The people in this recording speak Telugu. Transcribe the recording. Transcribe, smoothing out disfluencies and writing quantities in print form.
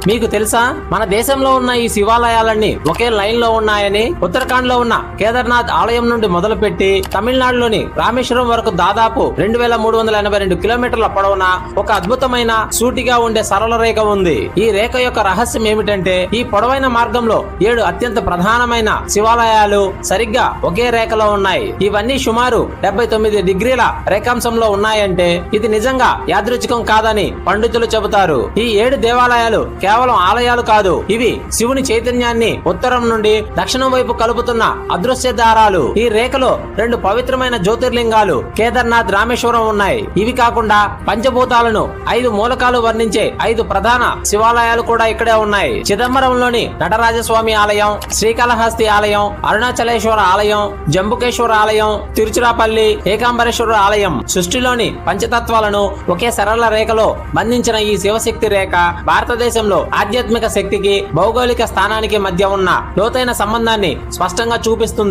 మీకు తెలుసా, మన దేశంలో ఉన్న ఈ శివాలయాలన్నీ ఒకే లైన్ లో ఉన్నాయని? ఉత్తరాఖండ్ లో ఉన్న కేదార్నాథ్ ఆలయం నుండి మొదలుపెట్టి తమిళనాడులోని రామేశ్వరం వరకు దాదాపు 2382 కిలోమీటర్ల పొడవున ఒక అద్భుతమైన సూటిగా ఉండే సరళ రేఖ ఉంది. ఈ రేఖ యొక్క రహస్యం ఏమిటంటే, ఈ పొడవైన మార్గంలో 7 అత్యంత ప్రధానమైన శివాలయాలు సరిగ్గా ఒకే రేఖలో ఉన్నాయి. ఇవన్నీ సుమారు 79 డిగ్రీల రేఖాంశంలో ఉన్నాయంటే ఇది నిజంగా యాదృచ్ఛికం కాదని పండితులు చెబుతారు. ఈ 7 దేవాలయాలు కేవలం ఆలయాలు కాదు, ఇవి శివుని చైతన్యాన్ని ఉత్తరం నుండి దక్షిణం వైపు కలుపుతున్న అదృశ్య దారాలు. ఈ రేఖలో 2 పవిత్రమైన జ్యోతిర్లింగాలు కేదార్నాథ్, రామేశ్వరం ఉన్నాయి. ఇవి కాకుండా పంచభూతాలను 5 మూలకాలు వర్ణించే 5 ప్రధాన శివాలయాలు కూడా ఇక్కడే ఉన్నాయి. చిదంబరంలోని నటరాజస్వామి ఆలయం, శ్రీకాళహస్తి ఆలయం, అరుణాచలేశ్వర ఆలయం, జంబుకేశ్వర ఆలయం, తిరుచిరాపల్లి ఏకాంబరేశ్వర ఆలయం. సృష్టిలోని పంచతత్వాలను ఒకే సరళ రేఖలో బంధించిన ఈ శివశక్తి రేఖ భారతదేశంలో ఆధ్యాత్మిక శక్తికి, భౌగోళిక స్థానానికి మధ్య ఉన్న లోతైన సంబంధాన్ని స్పష్టంగా చూపిస్తుంది.